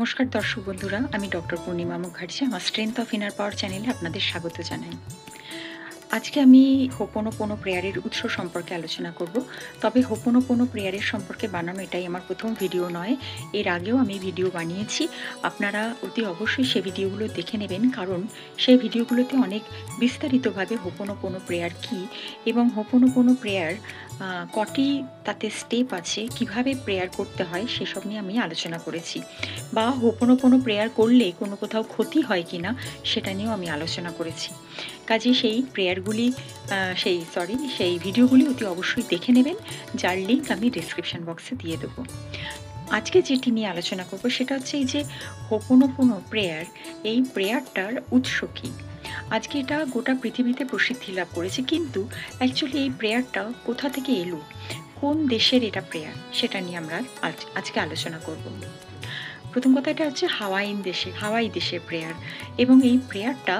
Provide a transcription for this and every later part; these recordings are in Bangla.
নমস্কার দর্শক বন্ধুরা, আমি ডক্টর পূর্ণিমা মুখার্জি আমার স্ট্রেংথ অফ ইনার পাওয়ার চ্যানেলে আপনাদের স্বাগত জানাই। আজকে আমি হোপোনোপোনো প্রেয়ারের উৎস সম্পর্কে আলোচনা করব। তবে হোপোনোপোনো প্রেয়ারের সম্পর্কে বানানো এটাই আমার প্রথম ভিডিও নয়। এর আগেও আমি ভিডিও বানিয়েছি। আপনারা অতি অবশ্যই সে ভিডিওগুলো দেখে নেবেন, কারণ সেই ভিডিওগুলোতে অনেক বিস্তারিতভাবে হোপোনোপোনো প্রেয়ার কী এবং হোপোনোপোনো প্রেয়ার কটি তাতে স্টেপ আছে, কিভাবে প্রেয়ার করতে হয় সেসব নিয়ে আমি আলোচনা করেছি। বা হোপোনোপোনো প্রেয়ার করলে কোনো কোথাও ক্ষতি হয় কিনা সেটা নিয়েও আমি আলোচনা করেছি। কাজেই সেই ভিডিওগুলি অতি অবশ্যই দেখে নেবেন, যার লিঙ্ক আমি ডেসক্রিপশন বক্সে দিয়ে দেবো। আজকে যেটি নিয়ে আলোচনা করব সেটা হচ্ছে এই যে হোপোনোপোনো প্রেয়ার, এই প্রেয়ারটার উৎস কী। আজকে এটা গোটা পৃথিবীতে প্রসিদ্ধি লাভ করেছে, কিন্তু অ্যাকচুয়ালি এই প্রেয়ারটা কোথা থেকে এলো, কোন দেশের এটা প্রেয়ার, সেটা নিয়ে আমরা আজকে আলোচনা করব। প্রথম কথা, এটা হচ্ছে হাওয়াই দেশের প্রেয়ার, এবং এই প্রেয়ারটা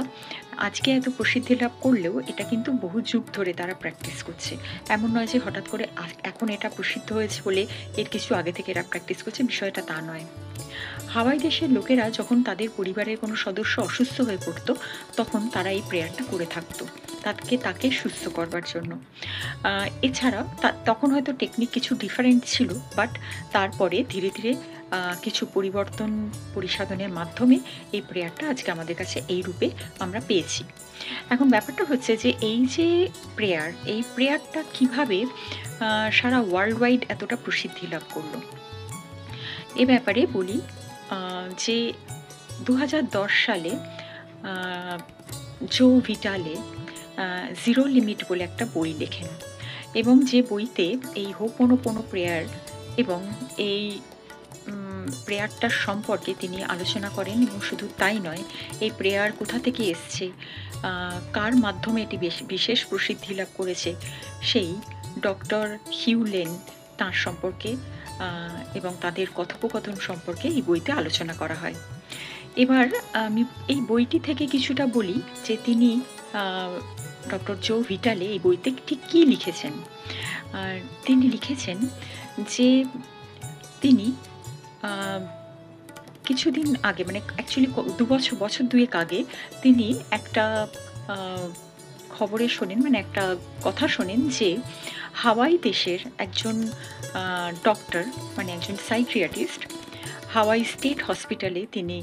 আজকে এত প্রসিদ্ধি লাভ করলেও এটা কিন্তু বহু যুগ ধরে তারা প্র্যাকটিস করছে। এমন নয় যে হঠাৎ করে এখন এটা প্রসিদ্ধ হয়েছে বলে এর কিছু আগে থেকে এরা প্র্যাকটিস করছে, বিষয়টা তা নয়। হাওয়াই দেশের লোকেরা যখন তাদের পরিবারের কোনো সদস্য অসুস্থ হয়ে পড়তো, তখন তারা এই প্রেয়ারটা করে থাকতো তাকে সুস্থ করবার জন্য। এছাড়া তখন হয়তো টেকনিক কিছু ডিফারেন্ট ছিল, বাট তারপরে ধীরে ধীরে কিছু পরিবর্তন পরিসাধনের মাধ্যমে এই প্রেয়ারটা আজকে আমাদের কাছে এই রূপে আমরা পেয়েছি। এখন ব্যাপারটা হচ্ছে যে এই যে এই প্রেয়ারটা কিভাবে সারা ওয়ার্ল্ড ওয়াইড এতটা প্রসিদ্ধি লাভ করলো, এ ব্যাপারে বলি। যে 2010 সালে জো ভিটালে জিরো লিমিট বলে একটা বই লেখেন, এবং যে বইতে এই হোপোনোপোনো প্রেয়ার এবং এই প্রেয়ারটার সম্পর্কে তিনি আলোচনা করেন। এবং শুধু তাই নয়, এই প্রেয়ার কোথা থেকে এসছে, কার মাধ্যমে এটি বিশেষ প্রসিদ্ধি লাভ করেছে, সেই ডক্টর হিউ লেন তাঁর সম্পর্কে এবং তাদের কথোপকথন সম্পর্কে এই বইতে আলোচনা করা হয়। এবার আমি এই বইটি থেকে কিছুটা বলি যে তিনি ডক্টর জো ভিটালে এই বইতে ঠিক কী লিখেছেন। তিনি লিখেছেন যে তিনি কিছুদিন আগে, মানে অ্যাকচুয়ালি বছর দুয়েক আগে, তিনি একটা খবরে শোনেন, মানে একটা কথা শোনেন যে হাওয়াই দেশের একজন ডক্টর, মানে একজন সাইকিয়াট্রিস্ট, হাওয়াই স্টেট হসপিটালে তিনি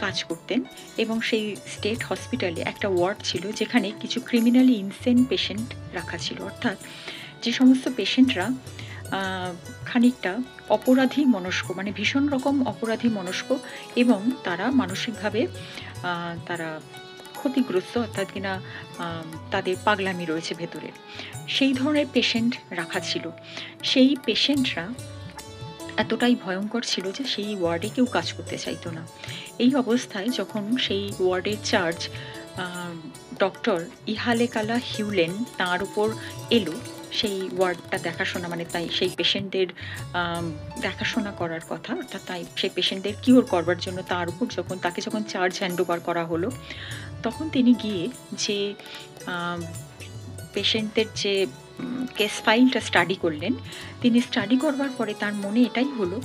কাজ করতেন, এবং সেই স্টেট হসপিটালে একটা ওয়ার্ড ছিল যেখানে কিছু ক্রিমিনালি ইনসেন পেশেন্ট রাখা ছিল, অর্থাৎ যে সমস্ত পেশেন্টরা খানিকটা অপরাধী মনস্ক, মানে ভীষণ রকম অপরাধী মনস্ক, এবং তারা মানসিকভাবে তারা ক্ষতিগ্রস্ত, অর্থাৎ কিনা তাদের পাগলামি রয়েছে ভেতরে, সেই ধরনের পেশেন্ট রাখা ছিল। সেই পেশেন্টরা এতটাই ভয়ঙ্কর ছিল যে সেই ওয়ার্ডে কেউ কাজ করতে চাইতো না। এই অবস্থায় যখন সেই ওয়ার্ডের চার্জ ডক্টর ইহালেকালা হিউলেন তাঁর উপর এলো সেই ওয়ার্ডটা দেখাশোনা, মানে তাই সেই পেশেন্টদের দেখাশোনা করার কথা, অর্থাৎ তাই সেই পেশেন্টদের কিওর করবার জন্য তার উপর তাকে যখন চার্জ হ্যান্ড ওভার করা হলো, তখন তিনি গিয়ে যে পেশেন্টদের যে কেস ফাইলটা স্টাডি করলেন, তিনি স্টাডি করবার পরে তার মনে এটাই হলো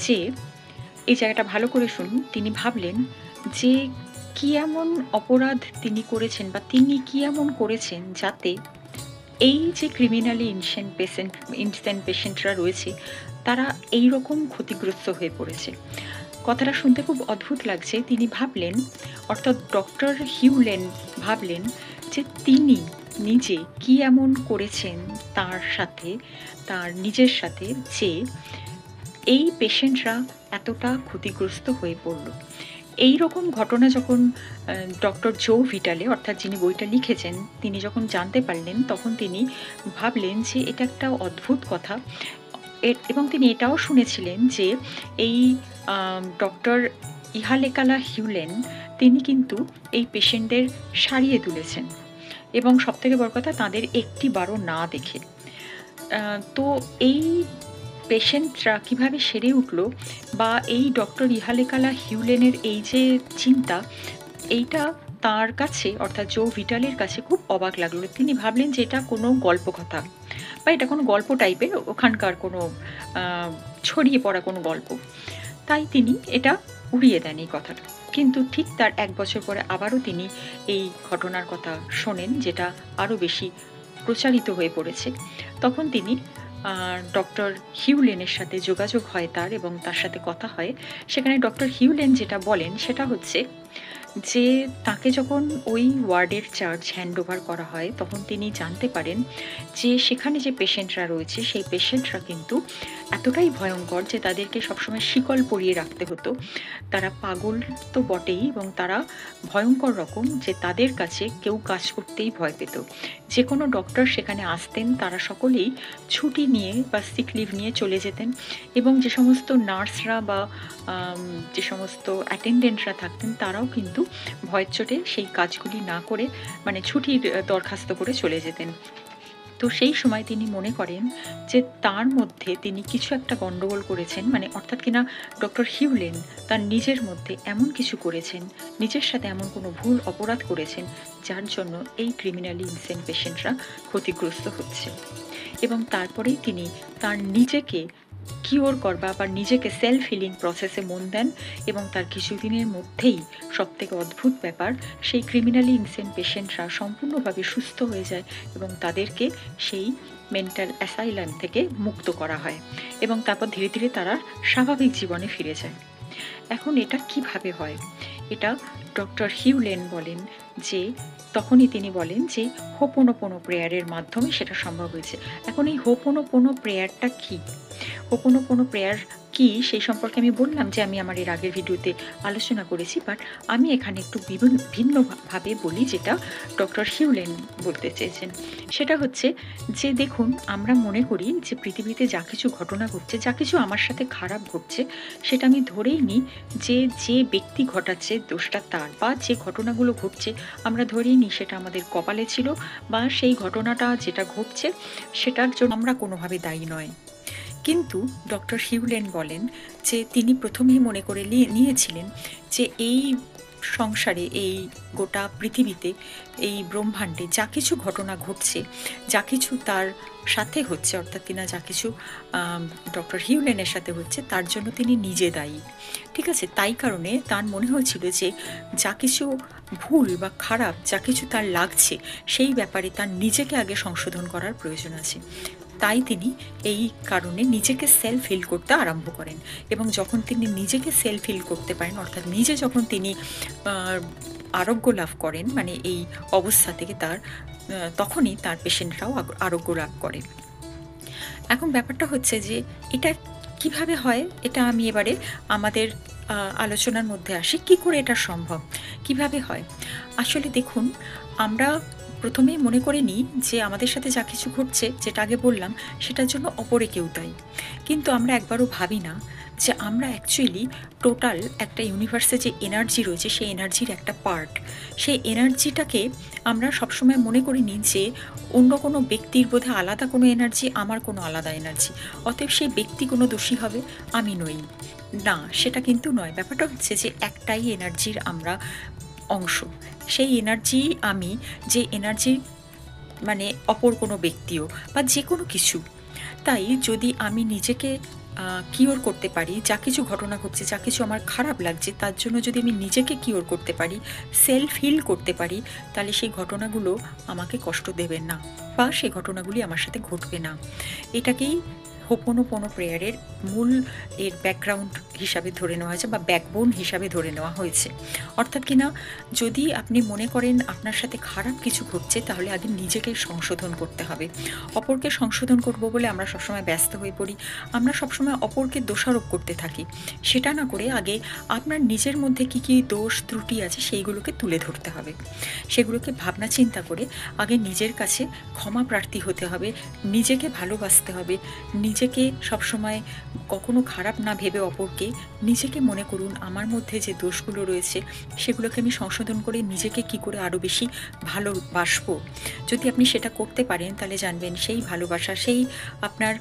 যে, এই জায়গাটা ভালো করে শুনুন, তিনি ভাবলেন যে কি এমন অপরাধ তিনি করেছেন, বা তিনি কি এমন করেছেন যাতে এই যে ক্রিমিনালি ইনসেন্ট পেশেন্টরা রয়েছে তারা এই রকম ক্ষতিগ্রস্ত হয়ে পড়েছে। কথাটা শুনতে খুব অদ্ভুত লাগছে। তিনি ভাবলেন, অর্থাৎ ডক্টর হিউলেন ভাবলেন যে তিনি নিজে কি এমন করেছেন তার নিজের সাথে যে এই পেশেন্টরা এতটা ক্ষতিগ্রস্ত হয়ে পড়ল। এই রকম ঘটনা যখন ডক্টর জো ভিটালে, অর্থাৎ যিনি বইটা লিখেছেন, তিনি যখন জানতে পারলেন, তখন তিনি ভাবলেন যে এটা একটা অদ্ভুত কথা, এবং তিনি এটাও শুনেছিলেন যে এই ডক্টর ইহালেকালা হিউলেন তিনি কিন্তু এই পেশেন্টদের সারিয়ে তুলেছেন, এবং সবথেকে বড় কথা, তাদের একটি বারও না দেখে। তো এই পেশেন্টরা কীভাবে সেরে উঠল, বা এই ডক্টর ইহালেকালা হিউলেনের এই যে চিন্তা, এইটা তার কাছে, অর্থাৎ জো ভিটালের কাছে খুব অবাক লাগলো। তিনি ভাবলেন যে এটা কোনো গল্প কথা, বা এটা কোনো গল্প টাইপের, ওখানকার কোনো ছড়িয়ে পড়া কোনো গল্প। তাই তিনি এটা উড়িয়ে দেন এই কথাটা। কিন্তু ঠিক তার ১ বছর পরে আবারও তিনি এই ঘটনার কথা শোনেন, যেটা আরও বেশি প্রচারিত হয়ে পড়েছে। তখন তিনি ডক্টর হিউলেনের সাথে যোগাযোগ হয় তার, এবং তার সাথে কথা হয়। সেখানে ডক্টর হিউলেন যেটা বলেন সেটা হচ্ছে যে, তাকে যখন ওই ওয়ার্ডের চার্জ হ্যান্ডওভার করা হয়, তখন তিনি জানতে পারেন যে সেখানে যে পেশেন্টরা রয়েছে, সেই পেশেন্টরা কিন্তু এতটাই ভয়ঙ্কর যে তাদেরকে সবসময় শিকল পরিয়ে রাখতে হতো। তারা পাগল তো বটেই, এবং তারা ভয়ঙ্কর রকম, যে তাদের কাছে কেউ কাজ করতেই ভয় পেত। যে কোনো ডক্টর সেখানে আসতেন, তারা সকলেই ছুটি নিয়ে বা সিক লিভ নিয়ে চলে যেতেন, এবং যে সমস্ত নার্সরা বা যে সমস্ত অ্যাটেন্ডেন্টরা থাকতেন, তারাও কিন্তু ভয়ের চোটে সেই কাজগুলি না করে, মানে ছুটির দরখাস্ত করে চলে যেতেন। তো সেই সময় তিনি মনে করেন যে তার মধ্যে তিনি কিছু একটা গন্ডগোল করেছেন, মানে অর্থাৎ কিনা ডক্টর হিউলেন তার নিজের মধ্যে এমন কিছু করেছেন, নিজের সাথে এমন কোনো ভুল অপরাধ করেছেন, যার জন্য এই ক্রিমিনালি ইনসেন পেশেন্টরা ক্ষতিগ্রস্ত হচ্ছে। এবং তারপরেই তিনি তার নিজেকে কিওর করবা বা নিজেকে সেলফ হিলিং প্রসেসে মন দেন, এবং তার কিছুদিনের মধ্যেই সবথেকে অদ্ভুত ব্যাপার, সেই ক্রিমিনালি ইনসেন পেশেন্টরা সম্পূর্ণভাবে সুস্থ হয়ে যায়, এবং তাদেরকে সেই মেন্টাল অ্যাসাইলাম থেকে মুক্ত করা হয়, এবং তারপর ধীরে ধীরে তারা স্বাভাবিক জীবনে ফিরে যায়। এখন এটা কিভাবে হয়? এটা ডক্টর হিউলেন বলেন যে, তখনই তিনি বলেন যে হোপোনোপোনো প্রেয়ারের মাধ্যমে সেটা সম্ভব হয়েছে। এখন এই হোপোনোপোনো প্রেয়ারটা কি? হোপোনোপোনো প্রেয়ার কি সেই সম্পর্কে আমি বললাম যে আমি আমার এর আগের ভিডিওতে আলোচনা করেছি, বাট আমি এখানে একটু ভিন্নভাবে বলি, যেটা ডক্টর হিউলেন বলতে চেয়েছেন। সেটা হচ্ছে যে, দেখুন, আমরা মনে করি যে পৃথিবীতে যা কিছু ঘটনা ঘটছে, যা কিছু আমার সাথে খারাপ ঘটছে, সেটা আমি ধরেই নিই যে যে ব্যক্তি ঘটাচ্ছে দোষটা তার, বা যে ঘটনাগুলো ঘটছে আমরা ধরেই নিই সেটা আমাদের কপালে ছিল, বা সেই ঘটনাটা যেটা ঘটছে সেটার জন্য আমরা কোনোভাবে দায়ী নয়। কিন্তু ডক্টর হিউলেন বলেন যে তিনি প্রথমেই মনে করে নিয়েছিলেন যে এই সংসারে, এই গোটা পৃথিবীতে, এই ব্রহ্মাণ্ডে যা কিছু ঘটনা ঘটছে, যা কিছু তার সাথে হচ্ছে, অর্থাৎ কিনা যা কিছু ডক্টর হিউলেনের সাথে হচ্ছে, তার জন্য তিনি নিজে দায়ী। ঠিক আছে, তাই কারণে তার মনে হয়েছিল যে যা কিছু ভুল বা খারাপ যা কিছু তার লাগছে, সেই ব্যাপারে তার নিজেকে আগে সংশোধন করার প্রয়োজন আছে। তাই তিনি এই কারণে নিজেকে সেলফ হিল করতে আরম্ভ করেন, এবং যখন তিনি নিজেকে সেলফ হিল করতে পারেন, অর্থাৎ নিজে যখন তিনি আরোগ্য লাভ করেন, মানে এই অবস্থা থেকে তখনই তার পেশেন্টরাও আরোগ্য লাভ করে। এখন ব্যাপারটা হচ্ছে যে এটা কিভাবে হয়, এটা আমি এবারে আমাদের আলোচনার মধ্যে আসি। কি করে এটা সম্ভব, কিভাবে হয়? আসলে দেখুন, আমরা প্রথমেই মনে করে নিই যে আমাদের সাথে যা কিছু ঘটছে, যেটা আগে বললাম, সেটার জন্য অপরে কেউ দায়ী। কিন্তু আমরা একবারও ভাবি না যে আমরা অ্যাকচুয়ালি টোটাল একটা ইউনিভার্সে যে এনার্জি রয়েছে, সেই এনার্জির একটা পার্ট। সেই এনার্জিটাকে আমরা সবসময় মনে করি নিই যে অন্য কোনো ব্যক্তির বোধহয় আলাদা কোনো এনার্জি, আমার কোনো আলাদা এনার্জি, অতএব সেই ব্যক্তি কোনো দোষী হবে, আমি নই। না, সেটা কিন্তু নয়। ব্যাপারটা হচ্ছে যে একটাই এনার্জির আমরা অংশ। সেই এনার্জি আমি, যে এনার্জি মানে অপর কোনো ব্যক্তিও বা যে কোনো কিছু। তাই যদি আমি নিজেকে কিওর করতে পারি, যা কিছু ঘটনা ঘটছে, যা কিছু আমার খারাপ লাগছে, তার জন্য যদি আমি নিজেকে কিওর করতে পারি, সেলফ হিল করতে পারি, তাহলে সেই ঘটনাগুলো আমাকে কষ্ট দেবে না, বা সেই ঘটনাগুলি আমার সাথে ঘটবে না। এটাকেই হোপোনোপোনো প্রেয়ারের মূল এর ব্যাকগ্রাউন্ড হিসাবে ধরে নেওয়া হয়েছে, বা ব্যাকবোন হিসাবে ধরে নেওয়া হয়েছে। অর্থাৎ কিনা, যদি আপনি মনে করেন আপনার সাথে খারাপ কিছু ঘটছে, তাহলে আগে নিজেকে সংশোধন করতে হবে। অপরকে সংশোধন করব বলে আমরা সবসময় ব্যস্ত হয়ে পড়ি, আমরা সবসময় অপরকে দোষারোপ করতে থাকি। সেটা না করে আগে আপনার নিজের মধ্যে কী কী দোষ ত্রুটি আছে সেইগুলোকে তুলে ধরতে হবে। সেগুলোকে ভাবনা চিন্তা করে আগে নিজের কাছে ক্ষমা প্রার্থী হতে হবে, নিজেকে ভালোবাসতে হবে। নিজেকে সবসময় কখনো খারাপ না ভেবে অপরকে, নিজেকে মনে করুন আমার মধ্যে যে দোষগুলো রয়েছে সেগুলোকে আমি সংশোধন করে নিজেকে কি করে আরও বেশি ভালোবাসবো। যদি আপনি সেটা করতে পারেন, তাহলে জানবেন সেই ভালোবাসা, সেই আপনার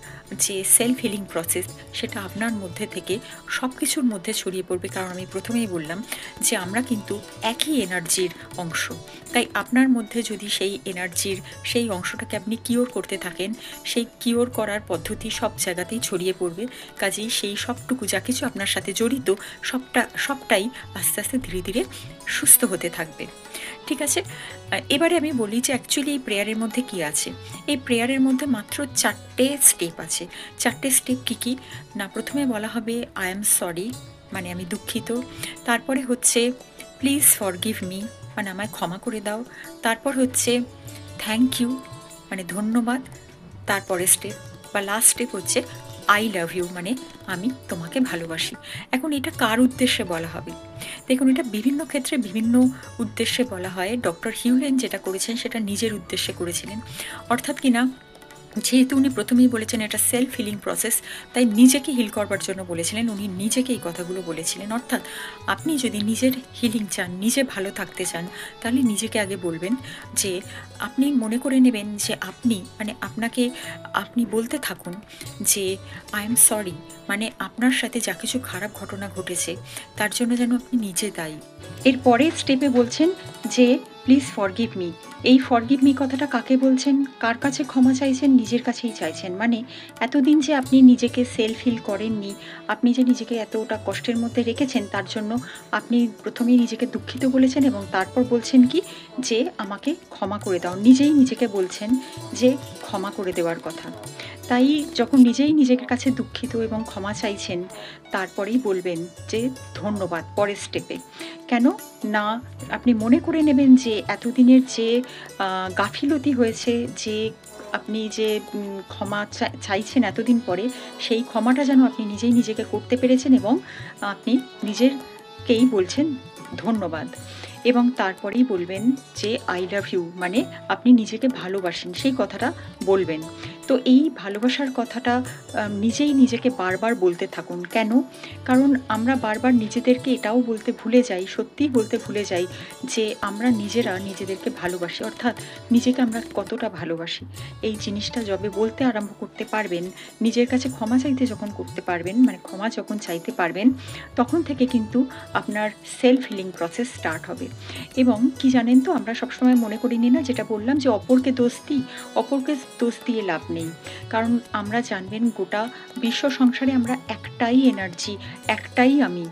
যে সেলফ হিলিং প্রসেস, সেটা আপনার মধ্যে থেকে সব কিছুর মধ্যে ছড়িয়ে পড়বে। কারণ আমি প্রথমেই বললাম যে আমরা কিন্তু একই এনার্জির অংশ। তাই আপনার মধ্যে যদি সেই এনার্জির সেই অংশটাকে আপনি কিওর করতে থাকেন, সেই কিওর করার পদ্ধতি সব সব জায়গাতেই ছড়িয়ে পড়বে। কাজেই সেই সবটুকু যা কিছু আপনার সাথে জড়িত সবটাই আস্তে আস্তে ধীরে ধীরে সুস্থ হতে থাকবে। ঠিক আছে? এবারে আমি বলি যে অ্যাকচুয়ালি এই প্রেয়ারের মধ্যে কী আছে। এই প্রেয়ারের মধ্যে মাত্র 4টে স্টেপ আছে। 4টে স্টেপ কী কী না, প্রথমে বলা হবে আই অ্যাম সরি, মানে আমি দুঃখিত। তারপরে হচ্ছে প্লিজ ফরগিভ মি, মানে আমায় ক্ষমা করে দাও। তারপর হচ্ছে থ্যাংক ইউ, মানে ধন্যবাদ। তারপরে স্টেপ বা লাস্ট স্টেপ হচ্ছে আই লাভ ইউ, মানে আমি তোমাকে ভালোবাসি। এখন এটা কার উদ্দেশ্যে বলা হবে? দেখুন, এটা বিভিন্ন ক্ষেত্রে বিভিন্ন উদ্দেশ্যে বলা হয়। ডক্টর হিউলেন যেটা করেছেন সেটা নিজের উদ্দেশ্যে করেছিলেন। অর্থাৎ কিনা, যেহেতু উনি প্রথমেই বলেছেন এটা সেলফ হিলিং প্রসেস, তাই নিজেকে হিল করবার জন্য বলেছিলেন। উনি নিজেকে এই কথাগুলো বলেছিলেন। অর্থাৎ আপনি যদি নিজের হিলিং চান, নিজে ভালো থাকতে চান, তাহলে নিজেকে আগে বলবেন যে আপনি মনে করে নেবেন যে আপনি বলতে থাকুন যে আই এম সরি, মানে আপনার সাথে যা কিছু খারাপ ঘটনা ঘটেছে তার জন্য যেন আপনি নিজে দায়ী। এর পরের স্টেপে বলছেন যে প্লিজ ফরগিভ মি। এই ফরগিভ মি কথাটা কাকে বলছেন, কার কাছে ক্ষমা চাইছেন? নিজের কাছেই চাইছেন। মানে এতদিন যে আপনি নিজেকে সেলফ হিল করেননি, আপনি যে নিজেকে এতটা কষ্টের মধ্যে রেখেছেন, তার জন্য আপনি প্রথমেই নিজেকে দুঃখিত বলেছেন এবং তারপর বলছেন কি যে আমাকে ক্ষমা করে দাও। নিজেই নিজেকে বলছেন যে ক্ষমা করে দেওয়ার কথা। তাই যখন নিজেই নিজের কাছে দুঃখিত এবং ক্ষমা চাইছেন, তারপরেই বলবেন যে ধন্যবাদ পরের স্টেপে। কেন না, আপনি মনে করে নেবেন যে এতদিনের যে গাফিলতি হয়েছে, যে আপনি যে ক্ষমা চাইছেন এতদিন পরে, সেই ক্ষমাটা যেন আপনি নিজেই নিজেকে করতে পেরেছেন এবং আপনি নিজেরকেই বলছেন ধন্যবাদ। এবং তারপরেই বলবেন যে আই লাভ ইউ, মানে আপনি নিজেকে ভালোবাসেন, সেই কথাটা বলবেন। তো এই ভালোবাসার কথাটা নিজেই নিজেকে বারবার বলতে থাকুন। কেন? কারণ আমরা বারবার নিজেদেরকে এটাও বলতে ভুলে যাই, সত্যিই বলতে ভুলে যাই যে আমরা নিজেরা নিজেদেরকে ভালোবাসি, অর্থাৎ নিজেকে আমরা কতটা ভালোবাসি। এই জিনিসটা যবে বলতে আরম্ভ করতে পারবেন, নিজের কাছে ক্ষমা চাইতে যখন করতে পারবেন, মানে ক্ষমা যখন চাইতে পারবেন, তখন থেকে কিন্তু আপনার সেলফ হিলিং প্রসেস স্টার্ট হবে। এবং কি জানেন তো, আমরা সবসময় মনে করি না, যেটা বললাম যে অপরকে দোষ দিয়ে লাভ নেই। কারণ আমরা জানবেন গোটা বিশ্ব সংসারে আমরা একটাই এনার্জি, একটাই আমি।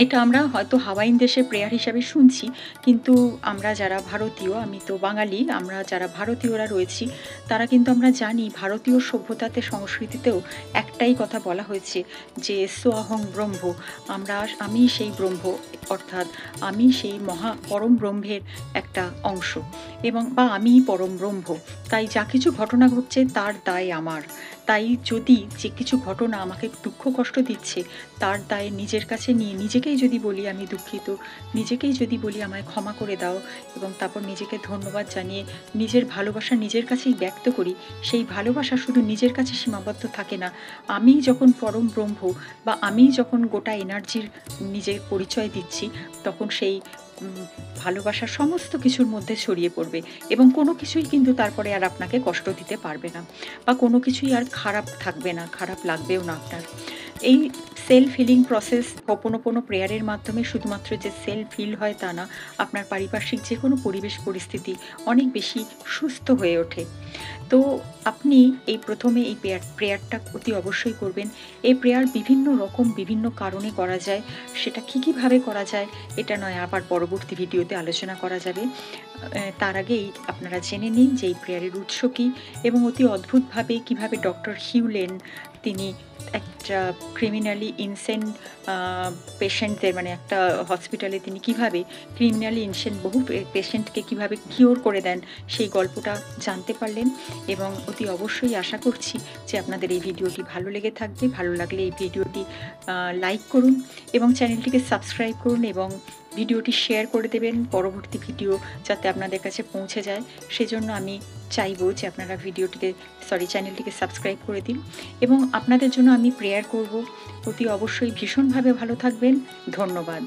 এটা আমরা হয়তো হাওয়াইন দেশের প্রেয়ার হিসাবে শুনছি, কিন্তু আমরা যারা ভারতীয়, আমি তো বাঙালি, আমরা যারা ভারতীয়রা রয়েছি, তারা কিন্তু আমরা জানি ভারতীয় সভ্যতাতে, সংস্কৃতিতেও একটাই কথা বলা হয়েছে যে সোহং ব্রহ্ম, আমি সেই ব্রহ্ম, অর্থাৎ আমি সেই পরম ব্রহ্মের একটা অংশ, এবং বা আমি পরম ব্রহ্ম। তাই যা কিছু ঘটনা ঘটছে তার দায় আমার। তাই যদি যে কিছু ঘটনা আমাকে দুঃখ কষ্ট দিচ্ছে, তার দায় নিজের কাছে নিয়ে নিজেকেই যদি বলি আমি দুঃখিত, নিজেকেই যদি বলি আমায় ক্ষমা করে দাও, এবং তারপর নিজেকে ধন্যবাদ জানিয়ে নিজের ভালোবাসা নিজের কাছেই ব্যক্ত করি, সেই ভালোবাসা শুধু নিজের কাছে সীমাবদ্ধ থাকে না। আমি যখন পরম ব্রহ্ম বা আমি যখন গোটা এনার্জির নিজের পরিচয় দিচ্ছি, তখন সেই ভালোবাসা সমস্ত কিছুর মধ্যে ছড়িয়ে পড়বে এবং কোনো কিছুই কিন্তু তারপরে আর আপনাকে কষ্ট দিতে পারবে না, বা কোনো কিছুই আর খারাপ থাকবে না, খারাপ লাগবেও না আপনার। এই সেলফ হিলিং প্রসেস হোপোনোপোনো প্রেয়ারের মাধ্যমে শুধুমাত্র যে সেলফ হিল হয় তা না, আপনার পারিপার্শ্বিক যে কোনো পরিবেশ পরিস্থিতি অনেক বেশি সুস্থ হয়ে ওঠে। তো আপনি প্রথমে এই প্রেয়ারটা অতি অবশ্যই করবেন। এই প্রেয়ার বিভিন্ন কারণে করা যায়। সেটা কীভাবে করা যায় এটা নয় আবার পরবর্তী ভিডিওতে আলোচনা করা যাবে। তার আগেই আপনারা জেনে নিন যে এই প্রেয়ারের উৎস কী এবং অতি অদ্ভুতভাবে কীভাবে ডক্টর হিউলেন তিনি একটা ক্রিমিনালি ইনসেন পেশেন্টদের, মানে একটা হসপিটালে তিনি কীভাবে ক্রিমিনালি ইনসেন বহু পেশেন্টকে কীভাবে কিওর করে দেন, সেই গল্পটা জানতে পারলেন। এবং অতি অবশ্যই আশা করছি যে আপনাদের এই ভিডিওটি ভালো লেগে থাকবে। ভালো লাগলে এই ভিডিওটি লাইক করুন এবং চ্যানেলটিকে সাবস্ক্রাইব করুন এবং ভিডিওটি শেয়ার করে দেবেন পরবর্তী ভিডিও যাতে আপনাদের কাছে পৌঁছে যায়। সেজন্য আমি চাইবো যে আপনারা চ্যানেলটিকে সাবস্ক্রাইব করে দিন এবং আপনাদের জন্য আমি প্রেয়ার করব। অতি অবশ্যই ভীষণভাবে ভালো থাকবেন। ধন্যবাদ।